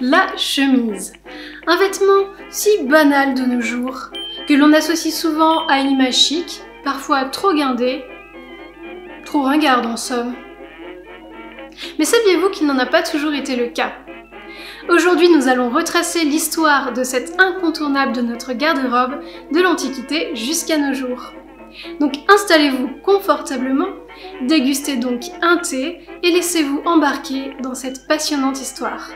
La chemise. Un vêtement si banal de nos jours, que l'on associe souvent à une image chic, parfois trop guindée, trop ringarde en somme. Mais saviez-vous qu'il n'en a pas toujours été le cas? Aujourd'hui, nous allons retracer l'histoire de cet incontournable de notre garde-robe de l'Antiquité jusqu'à nos jours. Donc installez-vous confortablement, dégustez donc un thé et laissez-vous embarquer dans cette passionnante histoire.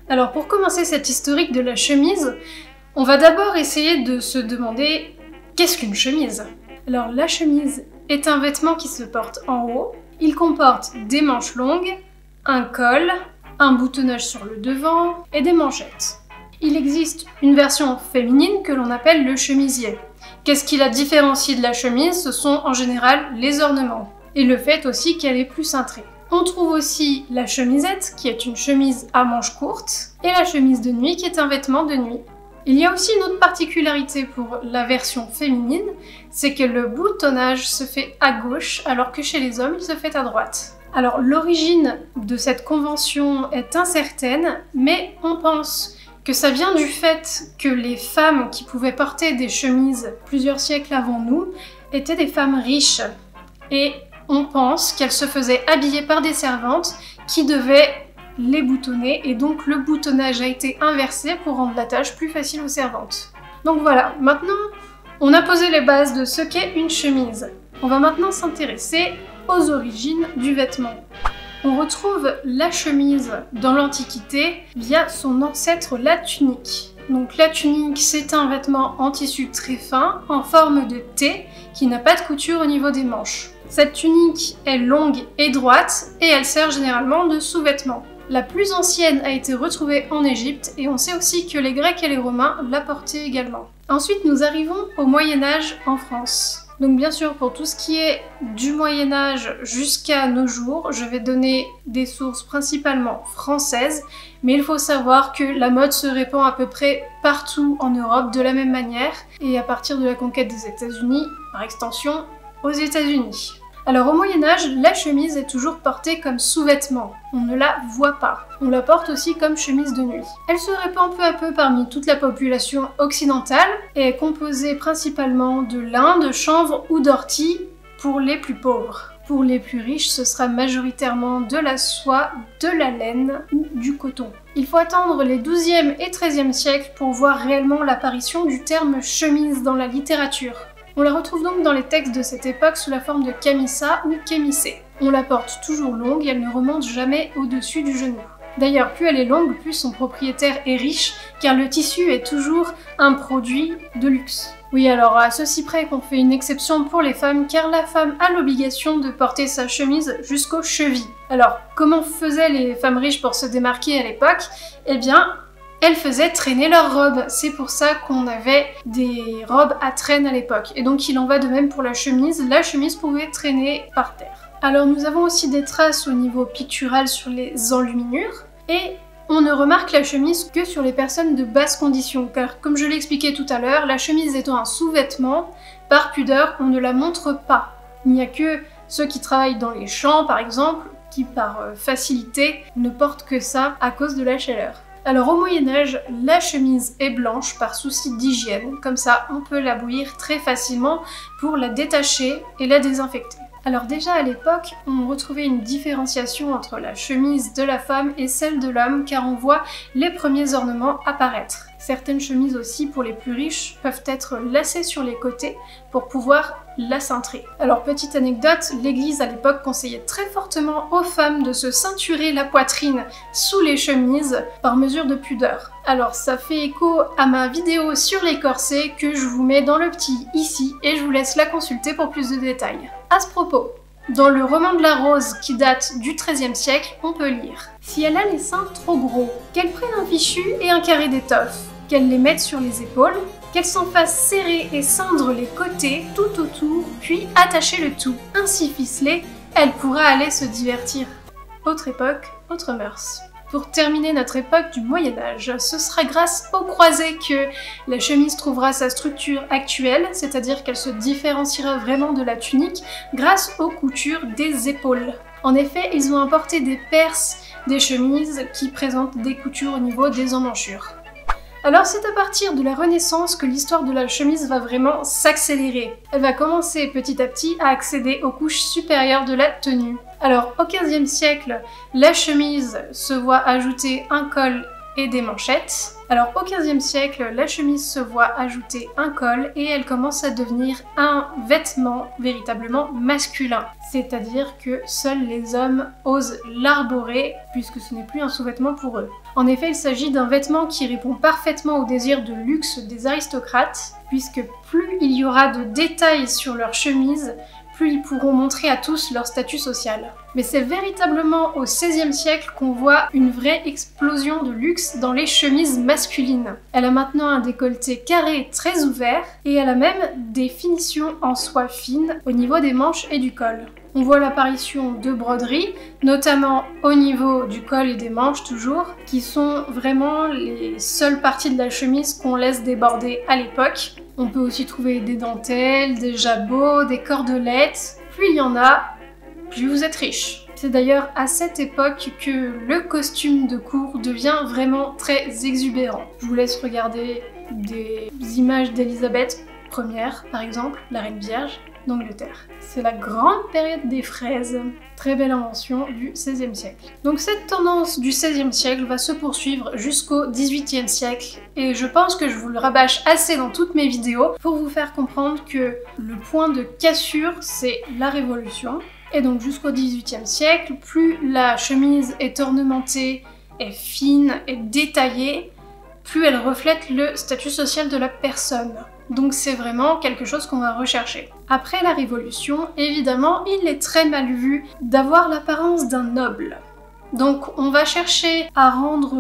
Alors pour commencer cette historique de la chemise, on va d'abord essayer de se demander qu'est-ce qu'une chemise? Alors la chemise est un vêtement qui se porte en haut, il comporte des manches longues, un col, un boutonnage sur le devant et des manchettes. Il existe une version féminine que l'on appelle le chemisier. Qu'est-ce qui la différencie de la chemise? Ce sont en général les ornements et le fait aussi qu'elle est plus cintrée. On trouve aussi la chemisette, qui est une chemise à manches courtes, et la chemise de nuit, qui est un vêtement de nuit. Il y a aussi une autre particularité pour la version féminine, c'est que le boutonnage se fait à gauche, alors que chez les hommes, il se fait à droite. Alors l'origine de cette convention est incertaine, mais on pense que ça vient du fait que les femmes qui pouvaient porter des chemises plusieurs siècles avant nous étaient des femmes riches. Et on pense qu'elles se faisaient habiller par des servantes qui devaient les boutonner et donc le boutonnage a été inversé pour rendre la tâche plus facile aux servantes. Donc voilà, maintenant on a posé les bases de ce qu'est une chemise. On va maintenant s'intéresser aux origines du vêtement. On retrouve la chemise dans l'Antiquité via son ancêtre la tunique. Donc la tunique, c'est un vêtement en tissu très fin, en forme de T, qui n'a pas de couture au niveau des manches. Cette tunique est longue et droite et elle sert généralement de sous-vêtement. La plus ancienne a été retrouvée en Égypte et on sait aussi que les Grecs et les Romains la portaient également. Ensuite, nous arrivons au Moyen-Âge en France. Donc bien sûr, pour tout ce qui est du Moyen-Âge jusqu'à nos jours, je vais donner des sources principalement françaises, mais il faut savoir que la mode se répand à peu près partout en Europe de la même manière, et à partir de la conquête des États-Unis, par extension, aux États-Unis. Alors au Moyen-Âge, la chemise est toujours portée comme sous-vêtement, on ne la voit pas. On la porte aussi comme chemise de nuit. Elle se répand peu à peu parmi toute la population occidentale et est composée principalement de lin, de chanvre ou d'ortie pour les plus pauvres. Pour les plus riches, ce sera majoritairement de la soie, de la laine ou du coton. Il faut attendre les 12e et 13e siècles pour voir réellement l'apparition du terme chemise dans la littérature. On la retrouve donc dans les textes de cette époque sous la forme de camissa ou kémissé. On la porte toujours longue et elle ne remonte jamais au-dessus du genou. D'ailleurs, plus elle est longue, plus son propriétaire est riche, car le tissu est toujours un produit de luxe. Oui, alors à ceci près qu'on fait une exception pour les femmes, car la femme a l'obligation de porter sa chemise jusqu'aux chevilles. Alors, comment faisaient les femmes riches pour se démarquer à l'époque? Eh bien, elles faisaient traîner leurs robes. C'est pour ça qu'on avait des robes à traîne à l'époque. Et donc il en va de même pour la chemise. La chemise pouvait traîner par terre. Alors nous avons aussi des traces au niveau pictural sur les enluminures. Et on ne remarque la chemise que sur les personnes de basse condition. Car comme je l'ai expliqué tout à l'heure, la chemise étant un sous-vêtement, par pudeur, on ne la montre pas. Il n'y a que ceux qui travaillent dans les champs par exemple, qui par facilité ne portent que ça à cause de la chaleur. Alors au Moyen-Âge, la chemise est blanche par souci d'hygiène, comme ça on peut la bouillir très facilement pour la détacher et la désinfecter. Alors déjà à l'époque, on retrouvait une différenciation entre la chemise de la femme et celle de l'homme car on voit les premiers ornements apparaître. Certaines chemises aussi, pour les plus riches, peuvent être lacées sur les côtés pour pouvoir la cintrer. Alors petite anecdote, l'église à l'époque conseillait très fortement aux femmes de se ceinturer la poitrine sous les chemises par mesure de pudeur. Alors ça fait écho à ma vidéo sur les corsets que je vous mets dans le petit ici et je vous laisse la consulter pour plus de détails. À ce propos, dans le roman de la Rose qui date du XIIIe siècle, on peut lire « Si elle a les seins trop gros, qu'elle prenne un fichu et un carré d'étoffe, qu'elle les mette sur les épaules, qu'elle s'en fasse serrer et ceindre les côtés tout autour, puis attacher le tout. Ainsi ficelée, elle pourra aller se divertir. » Autre époque, autre mœurs. Pour terminer notre époque du Moyen-Âge, ce sera grâce aux croisés que la chemise trouvera sa structure actuelle, c'est-à-dire qu'elle se différenciera vraiment de la tunique grâce aux coutures des épaules. En effet, ils ont importé des perces des chemises qui présentent des coutures au niveau des emmanchures. Alors c'est à partir de la Renaissance que l'histoire de la chemise va vraiment s'accélérer. Elle va commencer petit à petit à accéder aux couches supérieures de la tenue. Alors au XVe siècle, la chemise se voit ajouter un col et des manchettes. Alors au XVe siècle, la chemise se voit ajouter un col et elle commence à devenir un vêtement véritablement masculin. C'est-à-dire que seuls les hommes osent l'arborer puisque ce n'est plus un sous-vêtement pour eux. En effet, il s'agit d'un vêtement qui répond parfaitement au désir de luxe des aristocrates, puisque plus il y aura de détails sur leur chemise, plus ils pourront montrer à tous leur statut social. Mais c'est véritablement au XVIe siècle qu'on voit une vraie explosion de luxe dans les chemises masculines. Elle a maintenant un décolleté carré très ouvert et elle a même des finitions en soie fine au niveau des manches et du col. On voit l'apparition de broderies, notamment au niveau du col et des manches toujours, qui sont vraiment les seules parties de la chemise qu'on laisse déborder à l'époque. On peut aussi trouver des dentelles, des jabots, des cordelettes. Plus il y en a, plus vous êtes riche. C'est d'ailleurs à cette époque que le costume de cour devient vraiment très exubérant. Je vous laisse regarder des images d'Élisabeth Ière, par exemple, la Reine Vierge d'Angleterre. C'est la grande période des fraises. Très belle invention du XVIe siècle. Donc cette tendance du XVIe siècle va se poursuivre jusqu'au XVIIIe siècle et je pense que je vous le rabâche assez dans toutes mes vidéos pour vous faire comprendre que le point de cassure, c'est la Révolution. Et donc jusqu'au XVIIIe siècle, plus la chemise est ornementée, est fine, est détaillée, plus elle reflète le statut social de la personne. Donc c'est vraiment quelque chose qu'on va rechercher. Après la Révolution, évidemment, il est très mal vu d'avoir l'apparence d'un noble. Donc on va chercher à rendre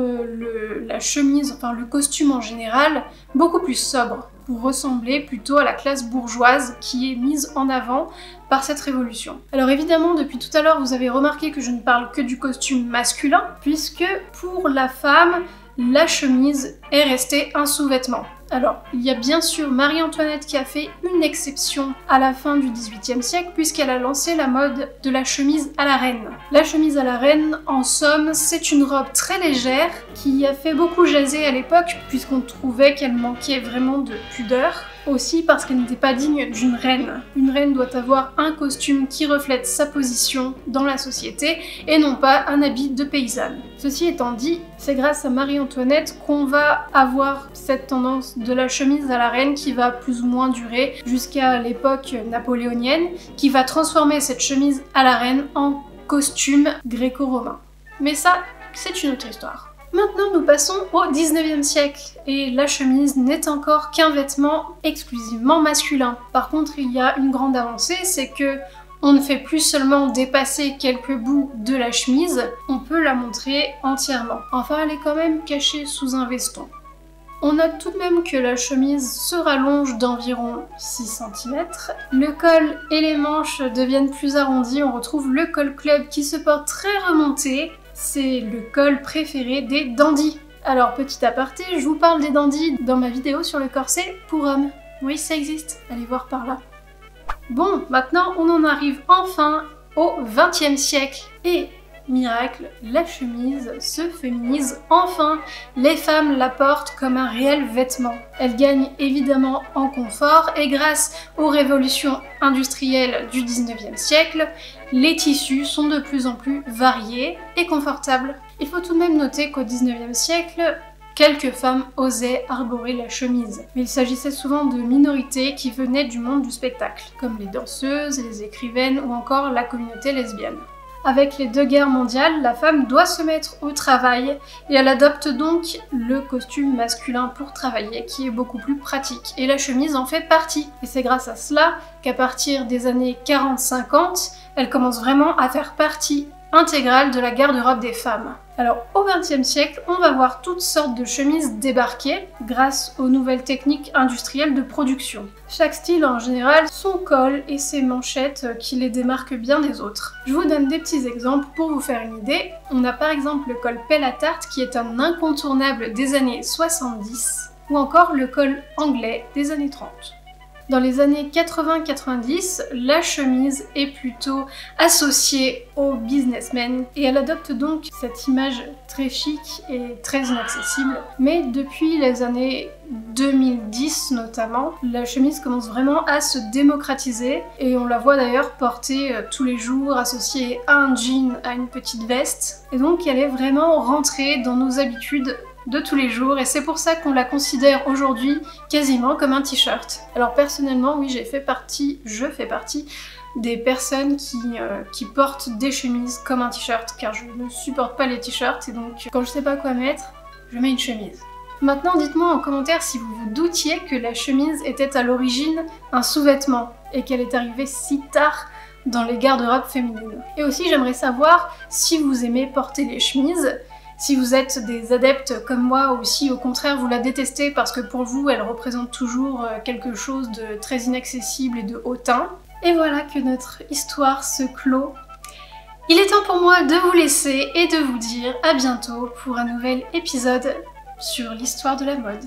la chemise, enfin le costume en général, beaucoup plus sobre, pour ressembler plutôt à la classe bourgeoise qui est mise en avant par cette révolution. Alors évidemment, depuis tout à l'heure, vous avez remarqué que je ne parle que du costume masculin, puisque pour la femme, la chemise est restée un sous-vêtement. Alors, il y a bien sûr Marie-Antoinette qui a fait une exception à la fin du XVIIIe siècle puisqu'elle a lancé la mode de la chemise à la reine. La chemise à la reine, en somme, c'est une robe très légère qui a fait beaucoup jaser à l'époque puisqu'on trouvait qu'elle manquait vraiment de pudeur. Aussi parce qu'elle n'était pas digne d'une reine. Une reine doit avoir un costume qui reflète sa position dans la société et non pas un habit de paysanne. Ceci étant dit, c'est grâce à Marie-Antoinette qu'on va avoir cette tendance de la chemise à la reine qui va plus ou moins durer jusqu'à l'époque napoléonienne, qui va transformer cette chemise à la reine en costume gréco-romain. Mais ça, c'est une autre histoire. Maintenant, nous passons au 19e siècle, et la chemise n'est encore qu'un vêtement exclusivement masculin. Par contre, il y a une grande avancée, c'est que on ne fait plus seulement dépasser quelques bouts de la chemise, on peut la montrer entièrement. Enfin, elle est quand même cachée sous un veston. On note tout de même que la chemise se rallonge d'environ 6 cm. Le col et les manches deviennent plus arrondis, on retrouve le col club qui se porte très remonté. C'est le col préféré des dandys. Alors petit aparté, je vous parle des dandys dans ma vidéo sur le corset pour hommes. Oui, ça existe, allez voir par là. Bon, maintenant on en arrive enfin au XXe siècle. Et miracle, la chemise se féminise enfin. Les femmes la portent comme un réel vêtement. Elle gagne évidemment en confort et grâce aux révolutions industrielles du 19e siècle, les tissus sont de plus en plus variés et confortables. Il faut tout de même noter qu'au 19e siècle, quelques femmes osaient arborer la chemise. Mais il s'agissait souvent de minorités qui venaient du monde du spectacle, comme les danseuses, les écrivaines ou encore la communauté lesbienne. Avec les deux guerres mondiales, la femme doit se mettre au travail et elle adopte donc le costume masculin pour travailler qui est beaucoup plus pratique. Et la chemise en fait partie. Et c'est grâce à cela qu'à partir des années 40-50, elle commence vraiment à faire partie intégrale de la garde-robe des femmes. Alors au XXe siècle, on va voir toutes sortes de chemises débarquer grâce aux nouvelles techniques industrielles de production. Chaque style a en général son col et ses manchettes qui les démarquent bien des autres. Je vous donne des petits exemples pour vous faire une idée. On a par exemple le col pelle à tarte qui est un incontournable des années 70 ou encore le col anglais des années 30. Dans les années 80-90, la chemise est plutôt associée aux businessmen et elle adopte donc cette image très chic et très inaccessible. Mais depuis les années 2010 notamment, la chemise commence vraiment à se démocratiser et on la voit d'ailleurs portée tous les jours, associée à un jean, à une petite veste. Et donc elle est vraiment rentrée dans nos habitudes de tous les jours et c'est pour ça qu'on la considère aujourd'hui quasiment comme un t-shirt. Alors personnellement, oui, je fais partie des personnes qui portent des chemises comme un t-shirt car je ne supporte pas les t-shirts et donc quand je sais pas quoi mettre, je mets une chemise. Maintenant, dites-moi en commentaire si vous vous doutiez que la chemise était à l'origine un sous-vêtement et qu'elle est arrivée si tard dans les garde-robes féminines. Et aussi, j'aimerais savoir si vous aimez porter les chemises, si vous êtes des adeptes comme moi ou si au contraire vous la détestez parce que pour vous elle représente toujours quelque chose de très inaccessible et de hautain. Et voilà que notre histoire se clôt. Il est temps pour moi de vous laisser et de vous dire à bientôt pour un nouvel épisode sur l'histoire de la mode.